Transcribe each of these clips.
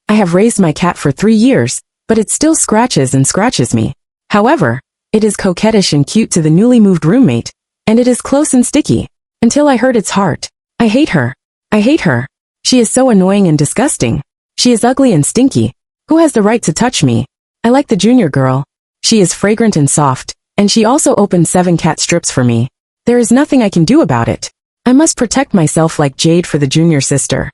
I have raised my cat for 3 years, but it still scratches and scratches me. However, it is coquettish and cute to the newly moved roommate, and it is close and sticky, until I hurt its heart. I hate her. I hate her. She is so annoying and disgusting. She is ugly and stinky. Who has the right to touch me? I like the junior girl. She is fragrant and soft, and she also opened 7 cat strips for me. There is nothing I can do about it. I must protect myself like Jade for the junior sister.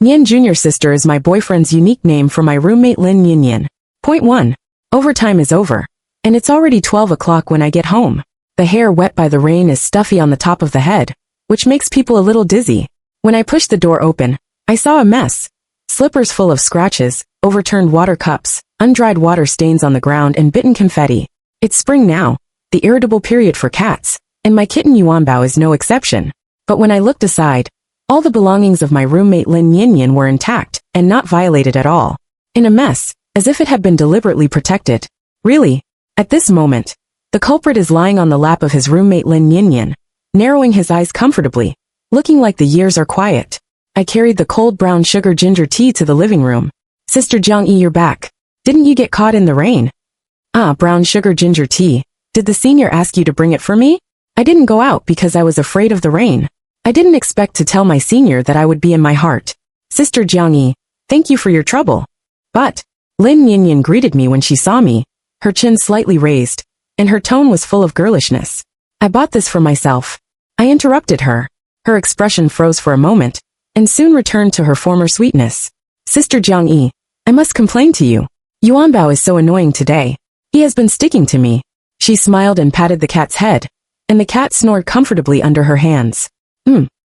Nian junior sister is my boyfriend's unique name for my roommate Lin Niannian. Point 1. Overtime is over, and it's already 12 o'clock when I get home. The hair wet by the rain is stuffy on the top of the head, which makes people a little dizzy. When I pushed the door open, I saw a mess. Slippers full of scratches, overturned water cups, undried water stains on the ground and bitten confetti. It's spring now, the irritable period for cats, and my kitten Yuanbao is no exception. But when I looked aside, all the belongings of my roommate Lin Niannian were intact and not violated at all. In a mess, as if it had been deliberately protected. Really? At this moment, the culprit is lying on the lap of his roommate Lin Niannian, narrowing his eyes comfortably, looking like the years are quiet. I carried the cold brown sugar ginger tea to the living room. Sister Jiangyi, you're back. Didn't you get caught in the rain? Ah, brown sugar ginger tea. Did the senior ask you to bring it for me? I didn't go out because I was afraid of the rain. I didn't expect to tell my senior that I would be in my heart. Sister Jiangyi, thank you for your trouble. But, Lin Niannian greeted me when she saw me, her chin slightly raised, and her tone was full of girlishness. I bought this for myself. I interrupted her. Her expression froze for a moment, and soon returned to her former sweetness. Sister Jiangyi, I must complain to you. Yuanbao is so annoying today. He has been sticking to me. She smiled and patted the cat's head, and the cat snored comfortably under her hands.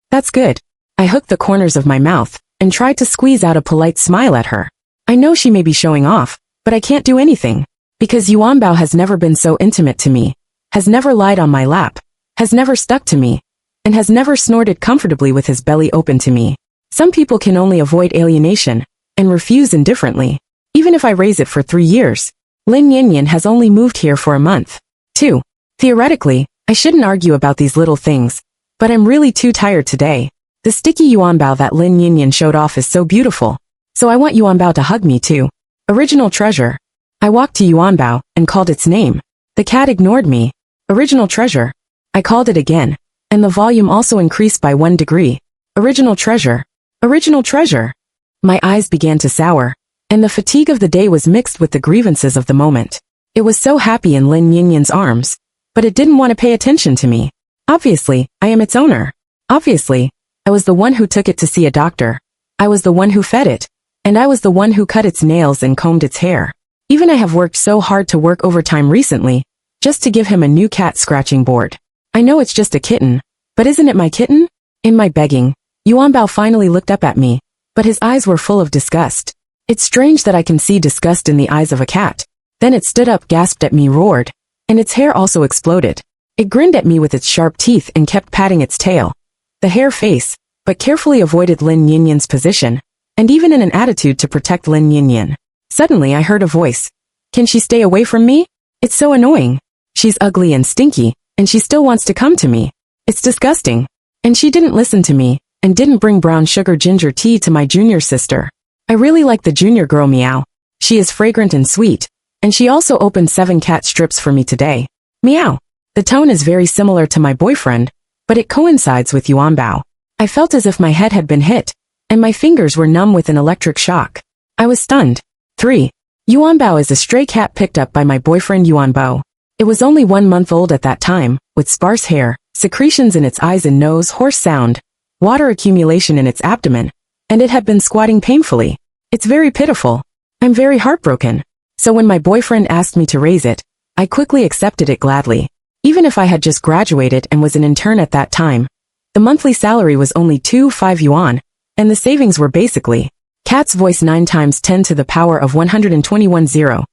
That's good. I hooked the corners of my mouth, and tried to squeeze out a polite smile at her. I know she may be showing off, but I can't do anything. Because Yuanbao has never been so intimate to me, has never lied on my lap, has never stuck to me, and has never snorted comfortably with his belly open to me. Some people can only avoid alienation, and refuse indifferently. Even if I raise it for 3 years, Lin Niannian has only moved here for a month. 2. Theoretically, I shouldn't argue about these little things, but I'm really too tired today. The sticky Yuanbao that Lin Niannian showed off is so beautiful, so I want Yuanbao to hug me too. Original treasure. I walked to Yuanbao and called its name. The cat ignored me. Original treasure. I called it again, and the volume also increased by 1 degree. Original treasure. Original treasure. My eyes began to sour, and the fatigue of the day was mixed with the grievances of the moment. It was so happy in Lin Niannian's arms, but it didn't want to pay attention to me. Obviously, I am its owner. Obviously, I was the one who took it to see a doctor. I was the one who fed it, and I was the one who cut its nails and combed its hair. Even I have worked so hard to work overtime recently, just to give him a new cat scratching board. I know it's just a kitten, but isn't it my kitten? In my begging, Yuanbao finally looked up at me, but his eyes were full of disgust. It's strange that I can see disgust in the eyes of a cat. Then it stood up, gasped at me, roared, and its hair also exploded. It grinned at me with its sharp teeth and kept patting its tail. The hair face, but carefully avoided Lin Niannian's position, and even in an attitude to protect Lin Niannian. Suddenly I heard a voice. Can she stay away from me? It's so annoying. She's ugly and stinky, and she still wants to come to me. It's disgusting. And she didn't listen to me, and didn't bring brown sugar ginger tea to my junior sister. I really like the junior girl, meow. She is fragrant and sweet, and she also opened 7 cat strips for me today. Meow. The tone is very similar to my boyfriend, but it coincides with Yuanbao. I felt as if my head had been hit, and my fingers were numb with an electric shock. I was stunned. 3. Yuanbao is a stray cat picked up by my boyfriend Yuanbao. It was only 1 month old at that time, with sparse hair, secretions in its eyes and nose, hoarse sound, water accumulation in its abdomen, and it had been squatting painfully. It's very pitiful. I'm very heartbroken. So when my boyfriend asked me to raise it, I quickly accepted it gladly. Even if I had just graduated and was an intern at that time, the monthly salary was only 2.5 yuan, and the savings were basically cat's voice 9 times 10 to the power of 121 0.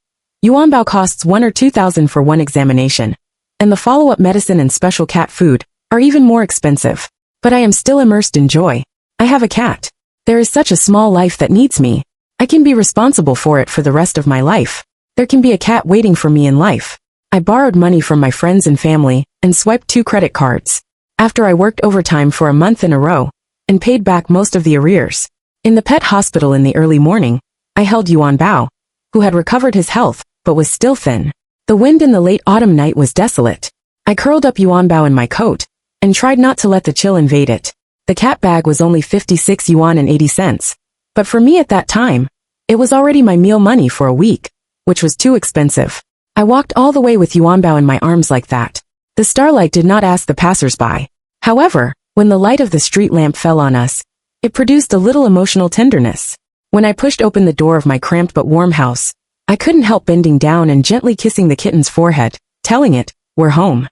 Yuanbao costs 1 or 2,000 for one examination, and the follow-up medicine and special cat food are even more expensive. But I am still immersed in joy. I have a cat. There is such a small life that needs me. I can be responsible for it for the rest of my life. There can be a cat waiting for me in life. I borrowed money from my friends and family, and swiped 2 credit cards. After I worked overtime for a month in a row, and paid back most of the arrears. In the pet hospital in the early morning, I held Yuan Bao, who had recovered his health, but was still thin. The wind in the late autumn night was desolate. I curled up Yuan Bao in my coat, and tried not to let the chill invade it. The cat bag was only 56 yuan and 80 cents. But for me at that time, it was already my meal money for a week, which was too expensive. I walked all the way with Yuan Bao in my arms like that. The starlight did not ask the passers-by. However, when the light of the street lamp fell on us, it produced a little emotional tenderness. When I pushed open the door of my cramped but warm house, I couldn't help bending down and gently kissing the kitten's forehead, telling it, "We're home."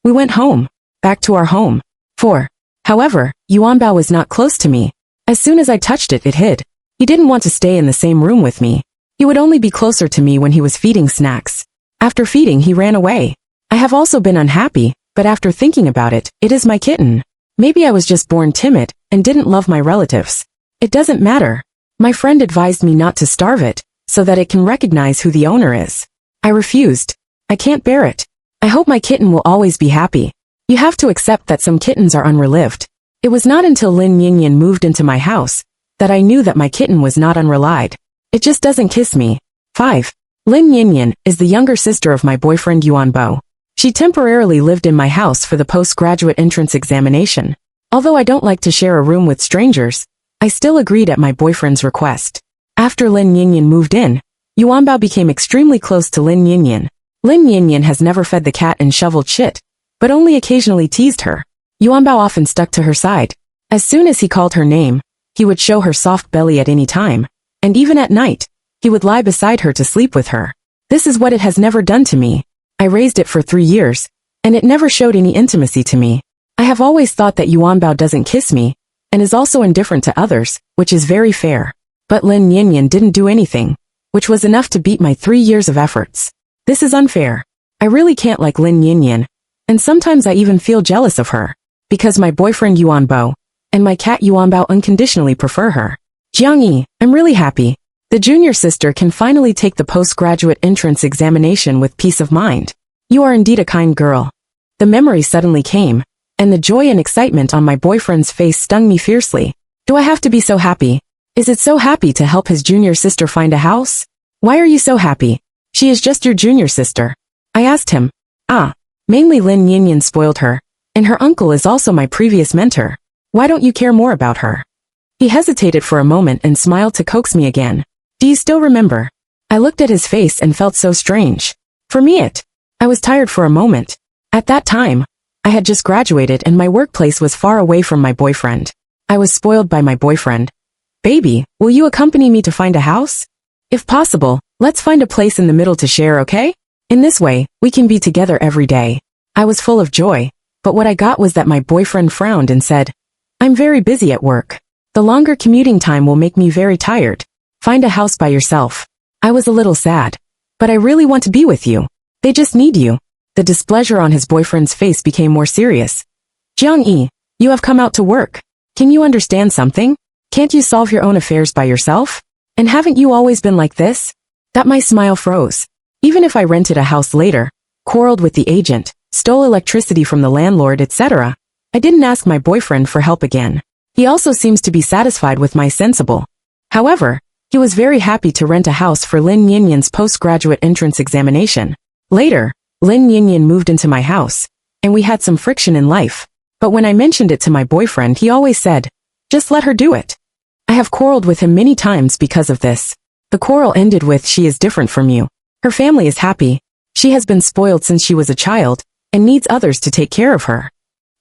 We went home. Back to our home. 4. However, Yuan Bao was not close to me. As soon as I touched it, it hid. He didn't want to stay in the same room with me. He would only be closer to me when he was feeding snacks. After feeding, he ran away. I have also been unhappy, but after thinking about it, it is my kitten. Maybe I was just born timid and didn't love my relatives. It doesn't matter. My friend advised me not to starve it, so that it can recognize who the owner is. I refused. I can't bear it. I hope my kitten will always be happy. You have to accept that some kittens are unrelived. It was not until Lin Niannian moved into my house that I knew that my kitten was not unrelied. It just doesn't kiss me. 5. Lin Niannian is the younger sister of my boyfriend Yuan Bao. She temporarily lived in my house for the postgraduate entrance examination. Although I don't like to share a room with strangers, I still agreed at my boyfriend's request. After Lin Niannian moved in, Yuan Bao became extremely close to Lin Niannian. Lin Niannian has never fed the cat and shoveled shit, but only occasionally teased her. Yuan Bao often stuck to her side. As soon as he called her name, he would show her soft belly at any time, and even at night, he would lie beside her to sleep with her. This is what it has never done to me. I raised it for 3 years, and it never showed any intimacy to me. I have always thought that Yuan Bao doesn't kiss me, and is also indifferent to others, which is very fair. But Lin Niannian didn't do anything, which was enough to beat my 3 years of efforts. This is unfair. I really can't like Lin Niannian, and sometimes I even feel jealous of her, because my boyfriend Yuan Bao and my cat Yuan Bao unconditionally prefer her. Jiangyi, I'm really happy. The junior sister can finally take the postgraduate entrance examination with peace of mind. You are indeed a kind girl. The memory suddenly came, and the joy and excitement on my boyfriend's face stung me fiercely. Do I have to be so happy? Is it so happy to help his junior sister find a house? Why are you so happy? She is just your junior sister. I asked him. Mainly Lin Niannian spoiled her, and her uncle is also my previous mentor. Why don't you care more about her? He hesitated for a moment and smiled to coax me again. Do you still remember? I looked at his face and felt so strange. For me I was tired for a moment. At that time, I had just graduated and my workplace was far away from my boyfriend. I was spoiled by my boyfriend. Baby, will you accompany me to find a house? If possible, let's find a place in the middle to share, okay? In this way, we can be together every day. I was full of joy, but what I got was that my boyfriend frowned and said, I'm very busy at work. The longer commuting time will make me very tired. Find a house by yourself. I was a little sad, but I really want to be with you. They just need you. The displeasure on his boyfriend's face became more serious. Jiangyi, you have come out to work. Can you understand something? Can't you solve your own affairs by yourself? And haven't you always been like this? That my smile froze. Even if I rented a house later, quarreled with the agent, stole electricity from the landlord, etc., I didn't ask my boyfriend for help again. He also seems to be satisfied with my sensible. However, he was very happy to rent a house for Lin Niannian's postgraduate entrance examination. Later, Lin Niannian moved into my house, and we had some friction in life. But when I mentioned it to my boyfriend, he always said, just let her do it. I have quarreled with him many times because of this. The quarrel ended with, she is different from you. Her family is happy. She has been spoiled since she was a child, and needs others to take care of her.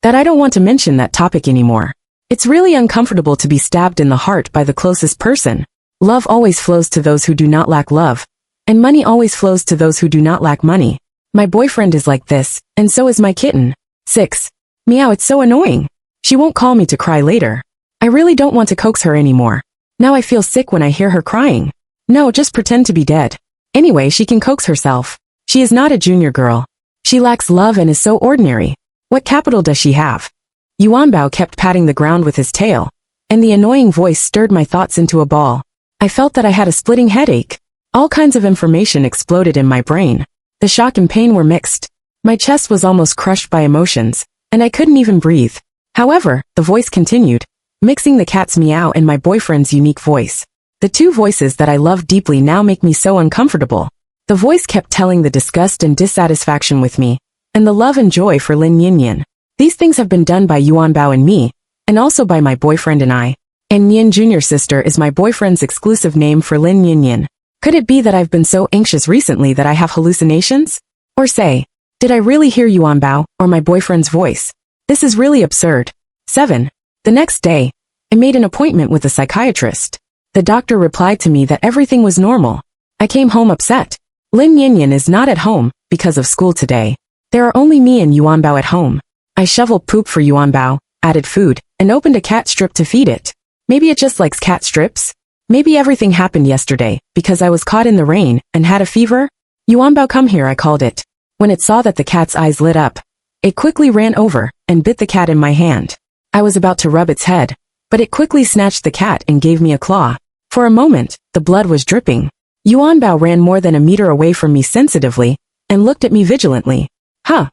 That I don't want to mention that topic anymore. It's really uncomfortable to be stabbed in the heart by the closest person. Love always flows to those who do not lack love, and money always flows to those who do not lack money. My boyfriend is like this, and so is my kitten. 6. Meow, it's so annoying. She won't call me to cry later. I really don't want to coax her anymore. Now I feel sick when I hear her crying. No, just pretend to be dead. Anyway, she can coax herself. She is not a junior girl. She lacks love and is so ordinary. What capital does she have? Yuan Bao kept patting the ground with his tail, and the annoying voice stirred my thoughts into a ball. I felt that I had a splitting headache. All kinds of information exploded in my brain. The shock and pain were mixed. My chest was almost crushed by emotions, and I couldn't even breathe. However, the voice continued, mixing the cat's meow and my boyfriend's unique voice. The two voices that I love deeply now make me so uncomfortable. The voice kept telling the disgust and dissatisfaction with me, and the love and joy for Lin Niannian. These things have been done by Yuan Bao and me, and also by my boyfriend and I. And Nian Junior sister is my boyfriend's exclusive name for Lin Niannian. Could it be that I've been so anxious recently that I have hallucinations? Or say, did I really hear Yuan Bao or my boyfriend's voice? This is really absurd. 7. The next day, I made an appointment with a psychiatrist. The doctor replied to me that everything was normal. I came home upset. Lin Niannian is not at home because of school today. There are only me and Yuan Bao at home. I shoveled poop for Yuan Bao, added food, and opened a cat strip to feed it. Maybe it just likes cat strips? Maybe everything happened yesterday because I was caught in the rain and had a fever? Yuan Bao, come here, I called it. When it saw that the cat's eyes lit up, it quickly ran over and bit the cat in my hand. I was about to rub its head, but it quickly snatched the cat and gave me a claw. For a moment, the blood was dripping. Yuan Bao ran more than a meter away from me sensitively and looked at me vigilantly.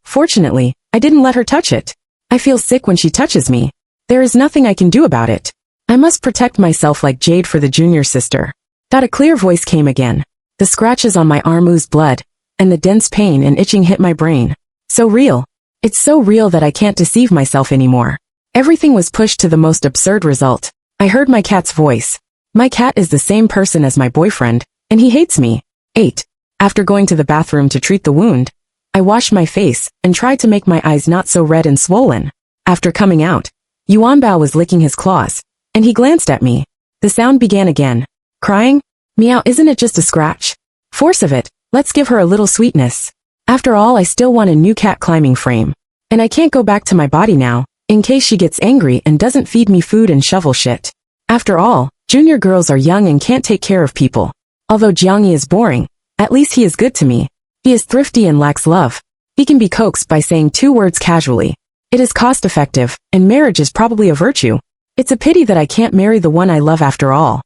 Fortunately, I didn't let her touch it. I feel sick when she touches me. There is nothing I can do about it. I must protect myself like Jade for the junior sister. A clear voice came again. The scratches on my arm oozed blood, and the dense pain and itching hit my brain. So real. It's so real that I can't deceive myself anymore. Everything was pushed to the most absurd result. I heard my cat's voice. My cat is the same person as my boyfriend, and he hates me. 8. After going to the bathroom to treat the wound, I washed my face and tried to make my eyes not so red and swollen. After coming out, Yuan Bao was licking his claws, and he glanced at me. The sound began again. Crying? Meow, isn't it just a scratch? Force of it, let's give her a little sweetness. After all, I still want a new cat climbing frame. And I can't go back to my body now, in case she gets angry and doesn't feed me food and shovel shit. After all, junior girls are young and can't take care of people. Although Jiangyi is boring, at least he is good to me. He is thrifty and lacks love. He can be coaxed by saying 2 words casually. It is cost-effective, and marriage is probably a virtue. It's a pity that I can't marry the one I love after all.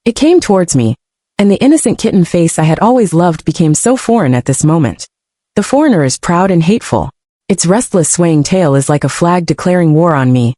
It came towards me, and the innocent kitten face I had always loved became so foreign at this moment. The foreigner is proud and hateful. Its restless swaying tail is like a flag declaring war on me.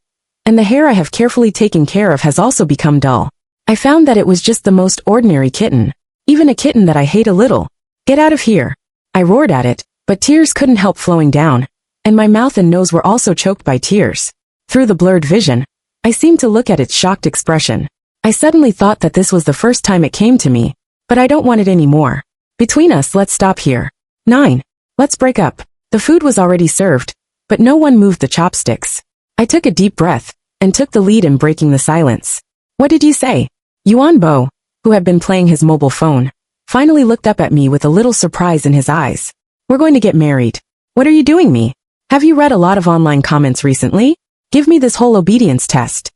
And the hair I have carefully taken care of has also become dull. I found that it was just the most ordinary kitten. Even a kitten that I hate a little. Get out of here. I roared at it, but tears couldn't help flowing down, and my mouth and nose were also choked by tears. Through the blurred vision, I seemed to look at its shocked expression. I suddenly thought that this was the first time it came to me, but I don't want it anymore. Between us, let's stop here. 9. Let's break up. The food was already served, but no one moved the chopsticks. I took a deep breath, and took the lead in breaking the silence. What did you say? Yuan Bao, who had been playing his mobile phone, finally looked up at me with a little surprise in his eyes. We're going to get married. What are you doing me? Have you read a lot of online comments recently? Give me this whole obedience test.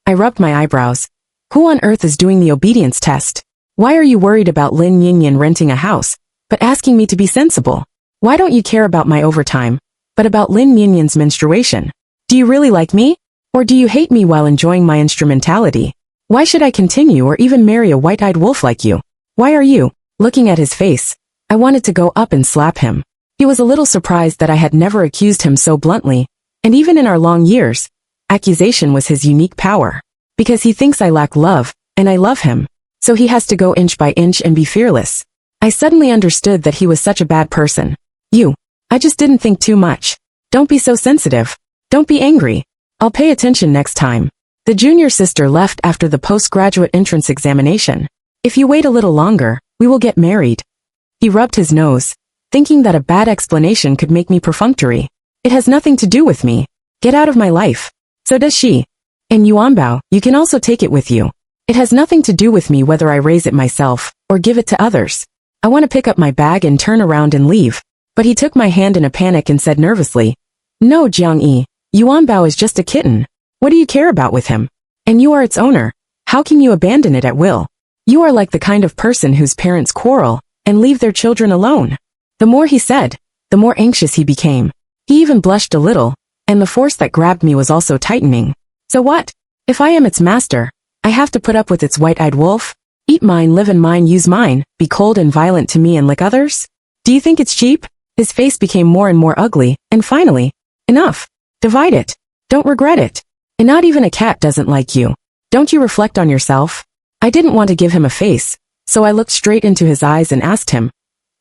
I rubbed my eyebrows. Who on earth is doing the obedience test? Why are you worried about Lin Niannian renting a house, but asking me to be sensible? Why don't you care about my overtime, but about Lin Niannian's menstruation? Do you really like me? Or do you hate me while enjoying my instrumentality? Why should I continue or even marry a white-eyed wolf like you? Why are you? Looking at his face, I wanted to go up and slap him. He was a little surprised that I had never accused him so bluntly, and even in our long years, accusation was his unique power. Because he thinks I lack love, and I love him. So he has to go inch by inch and be fearless. I suddenly understood that he was such a bad person. I just didn't think too much. Don't be so sensitive. Don't be angry. I'll pay attention next time. The junior sister left after the postgraduate entrance examination. If you wait a little longer, we will get married. He rubbed his nose, thinking that a bad explanation could make me perfunctory. It has nothing to do with me. Get out of my life. So does she. And Yuan Bao, you can also take it with you. It has nothing to do with me whether I raise it myself, or give it to others. I want to pick up my bag and turn around and leave. But he took my hand in a panic and said nervously, No, Jiangyi, Yuan Bao is just a kitten. What do you care about with him? And you are its owner. How can you abandon it at will? You are like the kind of person whose parents quarrel and leave their children alone. The more he said, the more anxious he became. He even blushed a little, and the force that grabbed me was also tightening. So what? If I am its master, I have to put up with its white-eyed wolf? Eat mine, live in mine, use mine, be cold and violent to me and lick others? Do you think it's cheap? His face became more and more ugly, and finally, enough. Divide it. Don't regret it. And not even a cat doesn't like you. Don't you reflect on yourself? I didn't want to give him a face, so I looked straight into his eyes and asked him.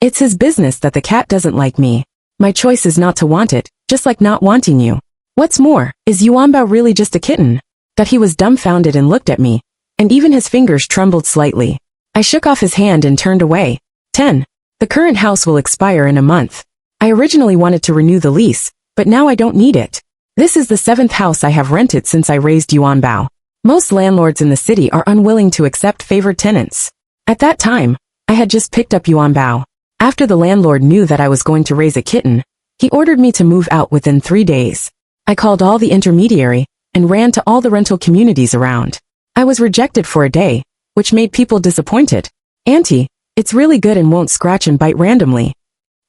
It's his business that the cat doesn't like me. My choice is not to want it, just like not wanting you. What's more, is Yuanbao really just a kitten? That he was dumbfounded and looked at me, and even his fingers trembled slightly. I shook off his hand and turned away. 10. The current house will expire in a month. I originally wanted to renew the lease, but now I don't need it. This is the 7th house I have rented since I raised Yuanbao. Most landlords in the city are unwilling to accept favored tenants. At that time, I had just picked up Yuanbao. After the landlord knew that I was going to raise a kitten, he ordered me to move out within 3 days. I called all the intermediary and ran to all the rental communities around. I was rejected for a day, which made people disappointed. Auntie, it's really good and won't scratch and bite randomly.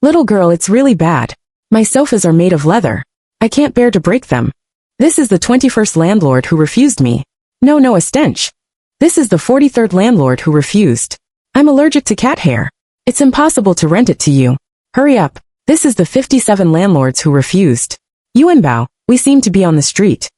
Little girl, it's really bad. My sofas are made of leather. I can't bear to break them. This is the 21st landlord who refused me. No, a stench. This is the 43rd landlord who refused. I'm allergic to cat hair. It's impossible to rent it to you. Hurry up. This is the 57 landlords who refused. Yuanbao, we seem to be on the street.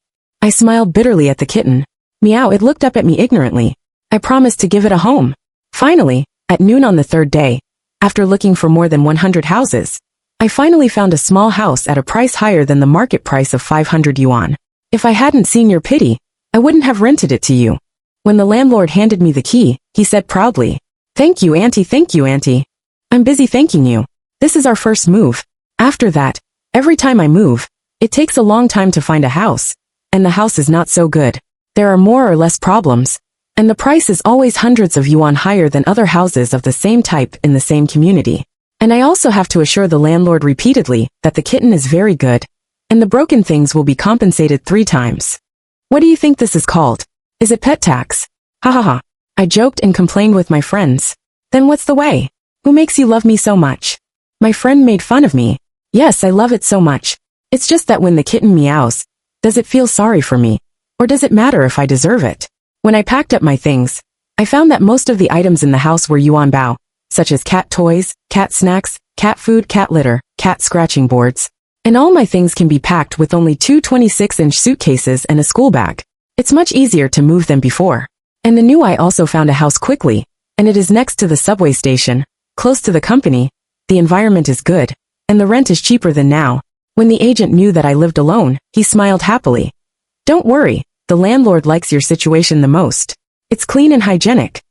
I smiled bitterly at the kitten. Meow, it looked up at me ignorantly. I promised to give it a home. Finally, at noon on the 3rd day, after looking for more than 100 houses, I finally found a small house at a price higher than the market price of 500 yuan. If I hadn't seen your pity, I wouldn't have rented it to you. When the landlord handed me the key, he said proudly, Thank you, auntie. I'm busy thanking you. This is our first move. After that, every time I move, it takes a long time to find a house, and the house is not so good. There are more or less problems, and the price is always hundreds of yuan higher than other houses of the same type in the same community. And I also have to assure the landlord repeatedly that the kitten is very good, and the broken things will be compensated 3 times. What do you think this is called? Is it pet tax? Ha ha ha. I joked and complained with my friends. Then what's the way? Who makes you love me so much? My friend made fun of me. Yes, I love it so much. It's just that when the kitten meows, does it feel sorry for me? Or does it matter if I deserve it? When I packed up my things, I found that most of the items in the house were Yuanbao, such as cat toys, cat snacks, cat food, cat litter, cat scratching boards. And all my things can be packed with only 2 26-inch suitcases and a school bag. It's much easier to move than before. And the new I also found a house quickly, and it is next to the subway station, close to the company, the environment is good, and the rent is cheaper than now. When the agent knew that I lived alone, he smiled happily. Don't worry, the landlord likes your situation the most. It's clean and hygienic.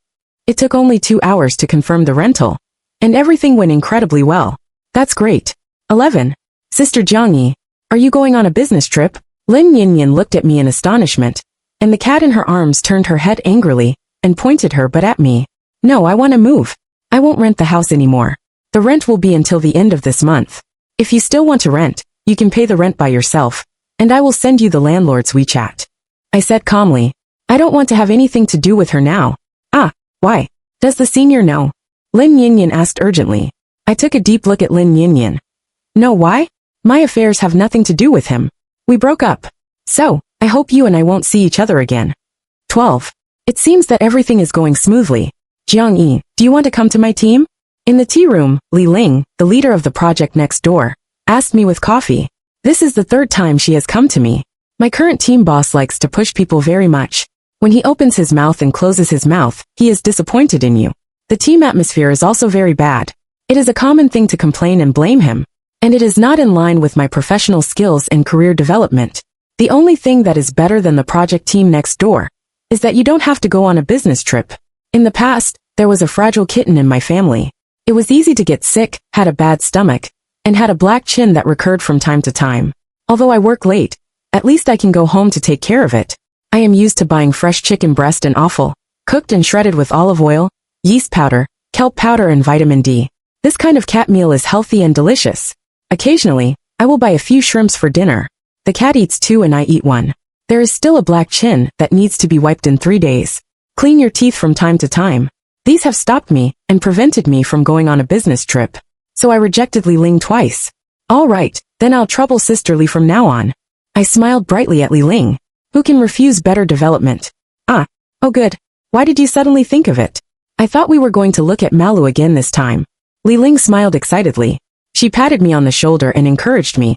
It took only 2 hours to confirm the rental, and everything went incredibly well. That's great. 11. Sister Jiangyi, are you going on a business trip? Lin Niannian looked at me in astonishment, and the cat in her arms turned her head angrily and pointed her butt at me. No, I want to move. I won't rent the house anymore. The rent will be until the end of this month. If you still want to rent, you can pay the rent by yourself, and I will send you the landlord's WeChat. I said calmly. I don't want to have anything to do with her now. Ah, why? Does the senior know? Lin Niannian asked urgently. I took a deep look at Lin Niannian. No, why? My affairs have nothing to do with him. We broke up. So, I hope you and I won't see each other again. 12. It seems that everything is going smoothly. Jiangyi, do you want to come to my team? In the tea room, Li Ling, the leader of the project next door, asked me with coffee. This is the 3rd time she has come to me. My current team boss likes to push people very much. When he opens his mouth and closes his mouth, he is disappointed in you. The team atmosphere is also very bad. It is a common thing to complain and blame him, and it is not in line with my professional skills and career development. The only thing that is better than the project team next door is that you don't have to go on a business trip. In the past, there was a fragile kitten in my family. It was easy to get sick, had a bad stomach, and had a black chin that recurred from time to time. Although I work late, at least I can go home to take care of it. I am used to buying fresh chicken breast and offal, cooked and shredded with olive oil, yeast powder, kelp powder and vitamin D. This kind of cat meal is healthy and delicious. Occasionally, I will buy a few shrimps for dinner. The cat eats 2 and I eat 1. There is still a black chin that needs to be wiped in 3 days. Clean your teeth from time to time. These have stopped me and prevented me from going on a business trip. So I rejected Li Ling twice. All right, then I'll trouble Sister Li from now on. I smiled brightly at Li Ling. Who can refuse better development? Ah, oh good. Why did you suddenly think of it? I thought we were going to look at Malu again this time. Li Ling smiled excitedly. She patted me on the shoulder and encouraged me.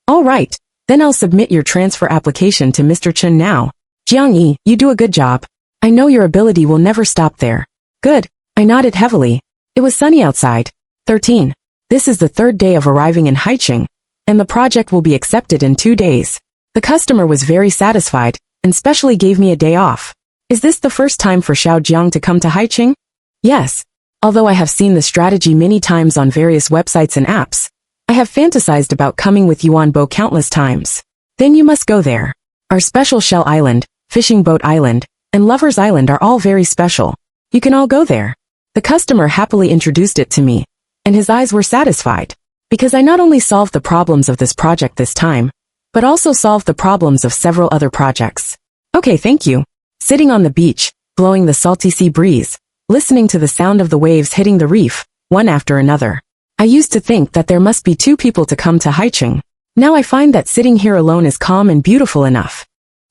All right, then I'll submit your transfer application to Mr. Chen now. Jiangyi, you do a good job. I know your ability will never stop there. Good. I nodded heavily. It was sunny outside. 13. This is the third day of arriving in Haicheng, and the project will be accepted in 2 days. The customer was very satisfied, and specially gave me a day off. Is this the first time for Xiao Jiang to come to Haicheng? Yes. Although I have seen the strategy many times on various websites and apps, I have fantasized about coming with Yuanbo countless times. Then you must go there. Our special Shell Island, Fishing Boat Island, and Lover's Island are all very special. You can all go there. The customer happily introduced it to me, and his eyes were satisfied, because I not only solved the problems of this project this time, but also solved the problems of several other projects. Okay, thank you. Sitting on the beach, blowing the salty sea breeze, listening to the sound of the waves hitting the reef, one after another. I used to think that there must be 2 people to come to Haicheng. Now I find that sitting here alone is calm and beautiful enough.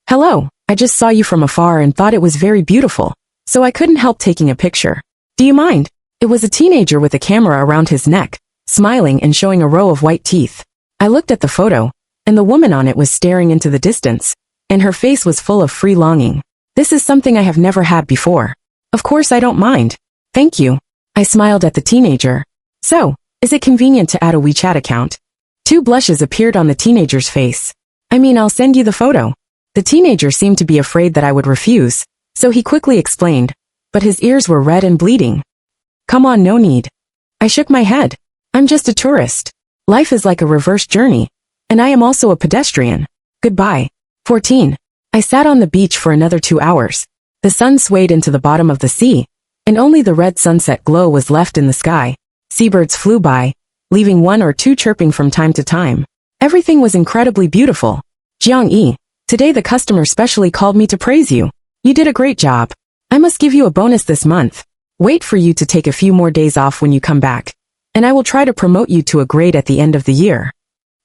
Hello, I just saw you from afar and thought it was very beautiful, so I couldn't help taking a picture. Do you mind? It was a teenager with a camera around his neck, smiling and showing a row of white teeth. I looked at the photo, and the woman on it was staring into the distance, and her face was full of free longing. This is something I have never had before. Of course I don't mind. Thank you. I smiled at the teenager. So, is it convenient to add a WeChat account? 2 blushes appeared on the teenager's face. I mean, I'll send you the photo. The teenager seemed to be afraid that I would refuse, so he quickly explained, but his ears were red and bleeding. Come on, no need. I shook my head. I'm just a tourist. Life is like a reverse journey, and I am also a pedestrian. Goodbye. 14. I sat on the beach for another 2 hours. The sun swayed into the bottom of the sea, and only the red sunset glow was left in the sky. Seabirds flew by, leaving 1 or 2 chirping from time to time. Everything was incredibly beautiful. Jiang Yi, today the customer specially called me to praise you. You did a great job. I must give you a bonus this month. Wait for you to take a few more days off when you come back, and I will try to promote you to a grade at the end of the year.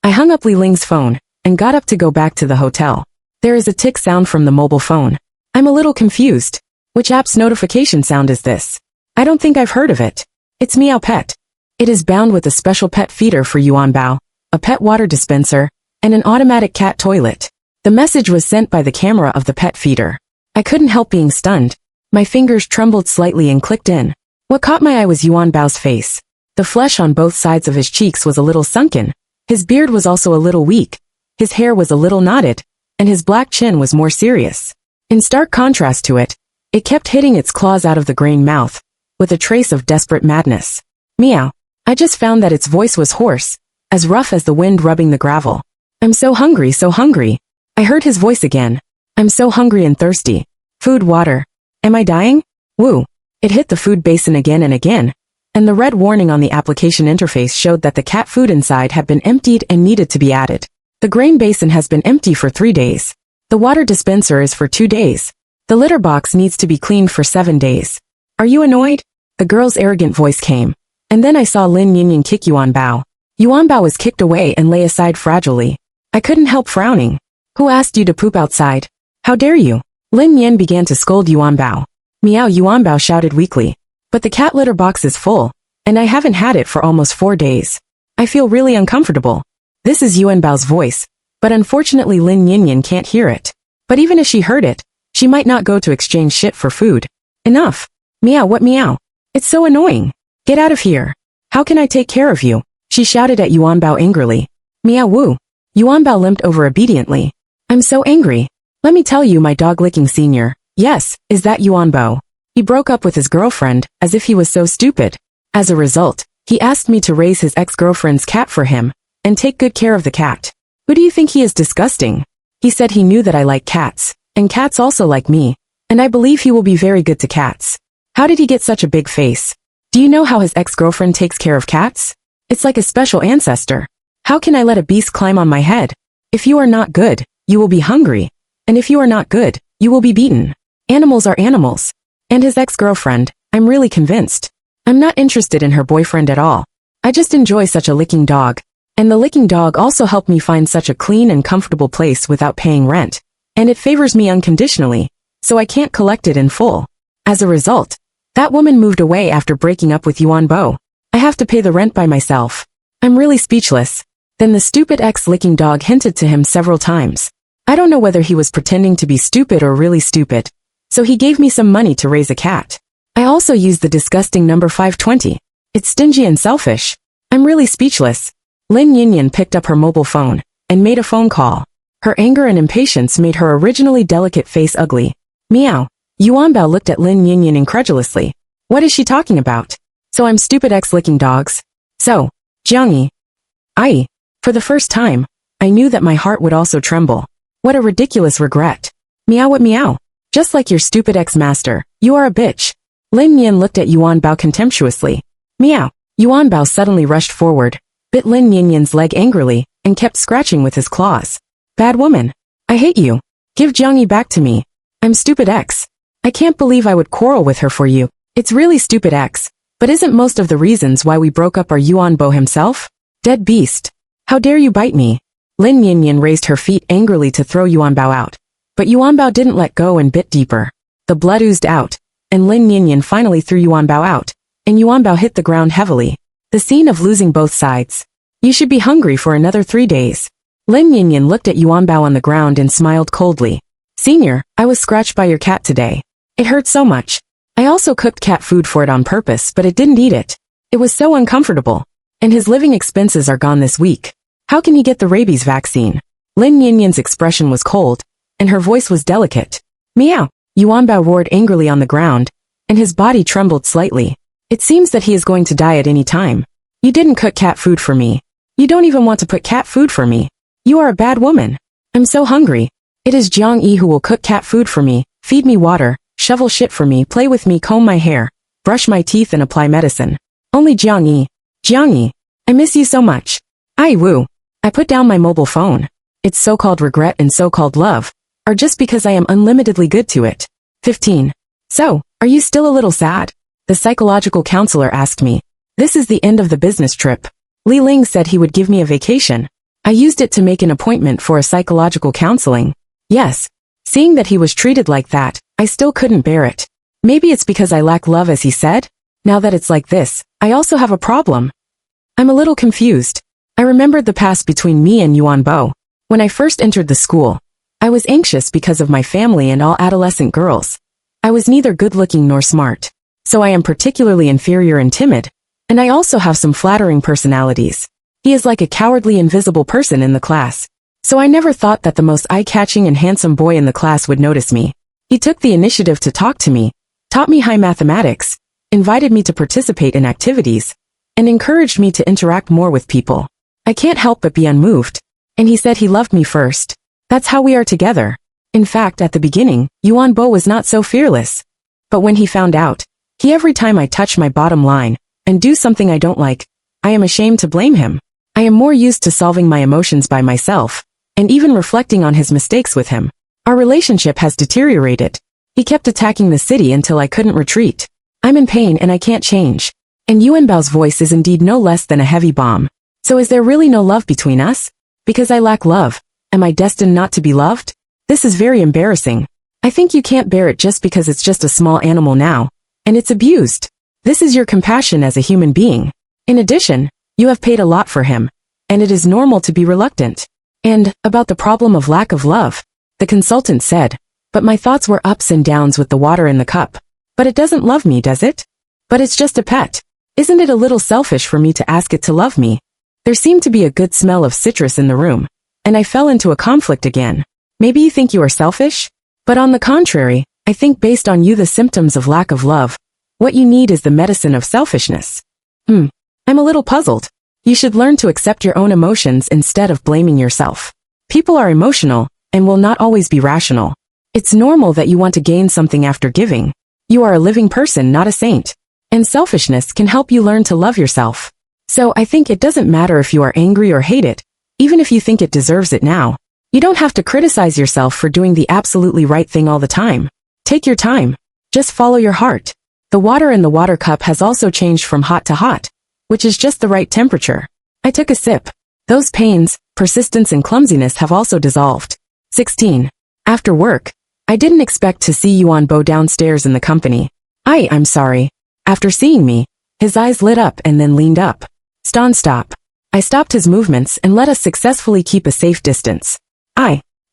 I hung up Li Ling's phone, and got up to go back to the hotel. There is a tick sound from the mobile phone. I'm a little confused. Which app's notification sound is this? I don't think I've heard of it. It's Meow Pet. It is bound with a special pet feeder for Yuanbao, a pet water dispenser, and an automatic cat toilet. The message was sent by the camera of the pet feeder. I couldn't help being stunned. My fingers trembled slightly and clicked in. What caught my eye was Yuanbao's face. The flesh on both sides of his cheeks was a little sunken. His beard was also a little weak. His hair was a little knotted, and his black chin was more serious. In stark contrast to it, it kept hitting its claws out of the graying mouth, with a trace of desperate madness. Meow. I just found that its voice was hoarse, as rough as the wind rubbing the gravel. I'm so hungry, so hungry. I heard his voice again. I'm so hungry and thirsty. Food, water. Am I dying? Woo. It hit the food basin again and again, and the red warning on the application interface showed that the cat food inside had been emptied and needed to be added. The grain basin has been empty for 3 days. The water dispenser is for 2 days. The litter box needs to be cleaned for 7 days. Are you annoyed? The girl's arrogant voice came. And then I saw Lin Niannian kick Yuanbao. Yuanbao was kicked away and lay aside fragilely. I couldn't help frowning. Who asked you to poop outside? How dare you? Lin Nian began to scold Yuanbao. Meow, Yuanbao shouted weakly. But the cat litter box is full, and I haven't had it for almost 4 days. I feel really uncomfortable. This is Yuanbao's voice, but unfortunately Lin Niannian can't hear it. But even if she heard it, she might not go to exchange shit for food. Enough. Meow, what meow? It's so annoying. Get out of here. How can I take care of you? She shouted at Yuanbao angrily. Meow woo. Yuanbao limped over obediently. I'm so angry. Let me tell you, my dog-licking senior. Yes, is that Yuanbao? He broke up with his girlfriend, as if he was so stupid. As a result, he asked me to raise his ex-girlfriend's cat for him, and take good care of the cat. Who do you think he is? Disgusting? He said he knew that I like cats, and cats also like me, and I believe he will be very good to cats. How did he get such a big face? Do you know how his ex-girlfriend takes care of cats? It's like a special ancestor. How can I let a beast climb on my head? If you are not good, you will be hungry. And if you are not good, you will be beaten. Animals are animals. And his ex-girlfriend, I'm really convinced. I'm not interested in her boyfriend at all. I just enjoy such a licking dog. And the licking dog also helped me find such a clean and comfortable place without paying rent. And it favors me unconditionally, so I can't collect it in full. As a result, that woman moved away after breaking up with Yuanbao. I have to pay the rent by myself. I'm really speechless. Then the stupid ex-licking dog hinted to him several times. I don't know whether he was pretending to be stupid or really stupid, So he gave me some money to raise a cat. I also used the disgusting number 520. It's stingy and selfish. I'm really speechless. Lin Niannian picked up her mobile phone and made a phone call. Her anger and impatience made her originally delicate face ugly. Meow. Yuanbao looked at Lin Niannian incredulously. What is she talking about? So I'm stupid ex-licking dogs. So, Jiangyi. For the first time, I knew that my heart would also tremble. What a ridiculous regret. Meow what meow. Just like your stupid ex-master, you are a bitch. Lin Nian looked at Yuanbao contemptuously. Meow. Yuanbao suddenly rushed forward, bit Lin Niannian's leg angrily, and kept scratching with his claws. Bad woman. I hate you. Give Jiangyi back to me. I'm stupid ex. I can't believe I would quarrel with her for you. It's really stupid ex. But isn't most of the reasons why we broke up our Yuanbao himself? Dead beast. How dare you bite me? Lin Niannian raised her feet angrily to throw Yuanbao out. But Yuanbao didn't let go and bit deeper. The blood oozed out, and Lin Niannian finally threw Yuanbao out, and Yuanbao hit the ground heavily. The scene of losing both sides. You should be hungry for another 3 days. Lin Niannian looked at Yuanbao on the ground and smiled coldly. Senior, I was scratched by your cat today. It hurt so much. I also cooked cat food for it on purpose, but it didn't eat it. It was so uncomfortable. And his living expenses are gone this week. How can he get the rabies vaccine? Lin Niannian's expression was cold, and her voice was delicate. Meow. Yuanbao roared angrily on the ground, and his body trembled slightly. It seems that he is going to die at any time. You didn't cook cat food for me. You don't even want to put cat food for me. You are a bad woman. I'm so hungry. It is Jiangyi who will cook cat food for me, feed me water, shovel shit for me, play with me, comb my hair, brush my teeth and apply medicine. Only Jiangyi. Jiangyi. I miss you so much. Ai woo. I put down my mobile phone. It's so-called regret and so-called love, or just because I am unlimitedly good to it. 15. So, are you still a little sad? The psychological counselor asked me. This is the end of the business trip. Li Ling said he would give me a vacation. I used it to make an appointment for a psychological counseling. Yes. Seeing that he was treated like that, I still couldn't bear it. Maybe it's because I lack love as he said? Now that it's like this, I also have a problem. I'm a little confused. I remembered the past between me and Yuanbao. When I first entered the school, I was anxious because of my family and all adolescent girls. I was neither good-looking nor smart, so I am particularly inferior and timid, and I also have some flattering personalities. He is like a cowardly invisible person in the class, so I never thought that the most eye-catching and handsome boy in the class would notice me. He took the initiative to talk to me, taught me high mathematics, invited me to participate in activities, and encouraged me to interact more with people. I can't help but be unmoved. And he said he loved me first. That's how we are together. In fact, at the beginning, Yuanbao was not so fearless. But when he found out, every time I touch my bottom line, and do something I don't like, I am ashamed to blame him. I am more used to solving my emotions by myself, and even reflecting on his mistakes with him. Our relationship has deteriorated. He kept attacking the city until I couldn't retreat. I'm in pain and I can't change. And Yuanbao's voice is indeed no less than a heavy bomb. So is there really no love between us? Because I lack love, am I destined not to be loved? This is very embarrassing. I think you can't bear it just because it's just a small animal now, and it's abused. This is your compassion as a human being. In addition, you have paid a lot for him, and it is normal to be reluctant. And, about the problem of lack of love, the consultant said, but my thoughts were ups and downs with the water in the cup. But it doesn't love me, does it? But it's just a pet. Isn't it a little selfish for me to ask it to love me? There seemed to be a good smell of citrus in the room, and I fell into a conflict again. Maybe you think you are selfish? But on the contrary, I think based on you the symptoms of lack of love, what you need is the medicine of selfishness. I'm a little puzzled. You should learn to accept your own emotions instead of blaming yourself. People are emotional, and will not always be rational. It's normal that you want to gain something after giving. You are a living person, not a saint. And selfishness can help you learn to love yourself. So I think it doesn't matter if you are angry or hate it, even if you think it deserves it now. You don't have to criticize yourself for doing the absolutely right thing all the time. Take your time. Just follow your heart. The water in the water cup has also changed from hot to hot, which is just the right temperature. I took a sip. Those pains, persistence and clumsiness have also dissolved. 16. After work, I didn't expect to see Yuanbao downstairs in the company. I'm sorry. After seeing me, his eyes lit up and then leaned up. Stop. I stopped his movements and let us successfully keep a safe distance.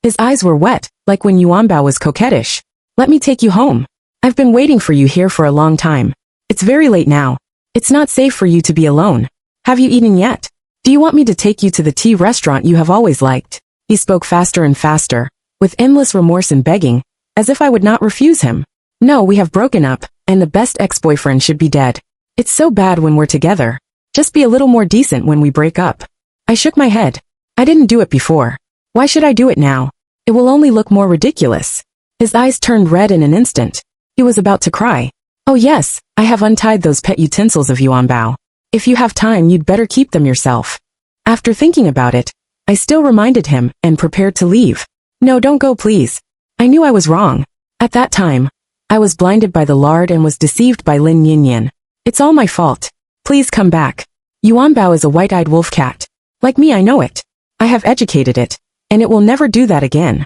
His eyes were wet, like when Yuanbao was coquettish. Let me take you home. I've been waiting for you here for a long time. It's very late now. It's not safe for you to be alone. Have you eaten yet? Do you want me to take you to the tea restaurant you have always liked? He spoke faster and faster, with endless remorse and begging, as if I would not refuse him. No, we have broken up, and the best ex-boyfriend should be dead. It's so bad when we're together. Just be a little more decent when we break up. I shook my head. I didn't do it before. Why should I do it now? It will only look more ridiculous. His eyes turned red in an instant. He was about to cry. Oh yes, I have untied those pet utensils of Yuanbao. If you have time, you'd better keep them yourself. After thinking about it, I still reminded him and prepared to leave. No, don't go please. I knew I was wrong. At that time, I was blinded by the lard and was deceived by Lin Niannian. It's all my fault. Please come back. Yuanbao is a white-eyed wolf cat. Like me, I know it. I have educated it, and it will never do that again.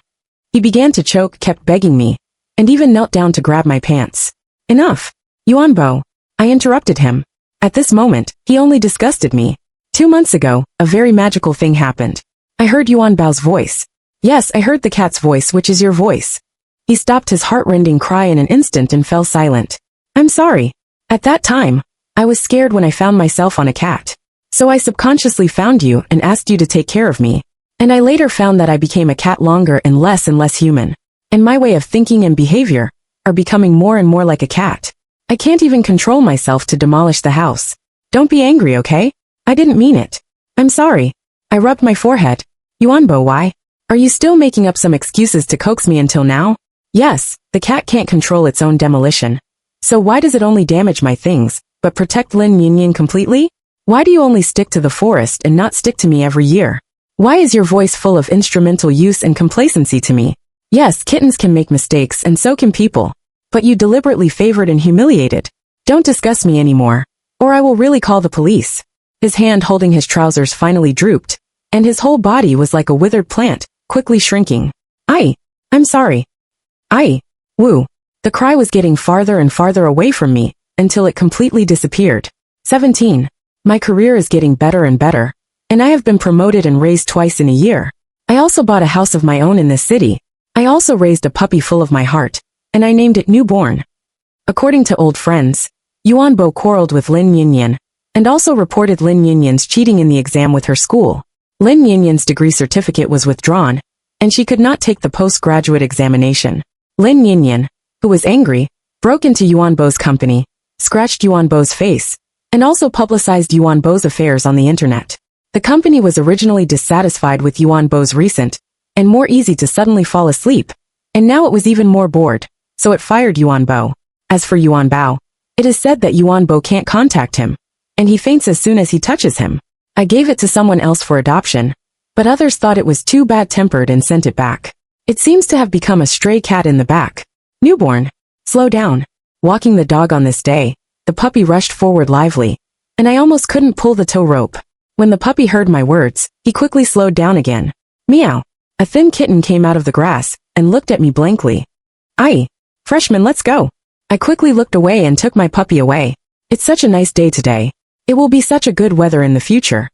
He began to choke, kept begging me, and even knelt down to grab my pants. Enough. Yuanbao. I interrupted him. At this moment, he only disgusted me. 2 months ago, a very magical thing happened. I heard Yuanbao's voice. Yes, I heard the cat's voice, which is your voice. He stopped his heart-rending cry in an instant and fell silent. I'm sorry. At that time, I was scared when I found myself on a cat. So I subconsciously found you and asked you to take care of me. And I later found that I became a cat longer and less human. And my way of thinking and behavior are becoming more and more like a cat. I can't even control myself to demolish the house. Don't be angry, okay? I didn't mean it. I'm sorry. I rubbed my forehead. Yuanbao, why? Are you still making up some excuses to coax me until now? Yes, the cat can't control its own demolition. So why does it only damage my things, but protect Lin Niannian completely? Why do you only stick to the forest and not stick to me every year? Why is your voice full of instrumental use and complacency to me? Yes, kittens can make mistakes and so can people. But you deliberately favored and humiliated. Don't discuss me anymore, or I will really call the police. His hand holding his trousers finally drooped, and his whole body was like a withered plant, quickly shrinking. I'm sorry. Woo. The cry was getting farther and farther away from me, until it completely disappeared. 17. My career is getting better and better, and I have been promoted and raised twice in a year. I also bought a house of my own in this city. I also raised a puppy full of my heart, and I named it Newborn. According to old friends, Yuanbao quarreled with Lin Niannian, and also reported Lin Niannian's cheating in the exam with her school. Lin Niannian's degree certificate was withdrawn, and she could not take the postgraduate examination. Lin Niannian, who was angry, broke into Yuanbao's company, scratched Yuanbao's face, and also publicized Yuanbao's affairs on the internet. The company was originally dissatisfied with Yuanbao's recent, and more easy to suddenly fall asleep, and now it was even more bored, so it fired Yuanbao. As for Yuanbao, it is said that Yuanbao can't contact him, and he faints as soon as he touches him. I gave it to someone else for adoption, but others thought it was too bad-tempered and sent it back. It seems to have become a stray cat in the back. Newborn, slow down. Walking the dog on this day, the puppy rushed forward lively, and I almost couldn't pull the tow rope. When the puppy heard my words, he quickly slowed down again. Meow. A thin kitten came out of the grass and looked at me blankly. Freshman, let's go. I quickly looked away and took my puppy away. It's such a nice day today. It will be such a good weather in the future.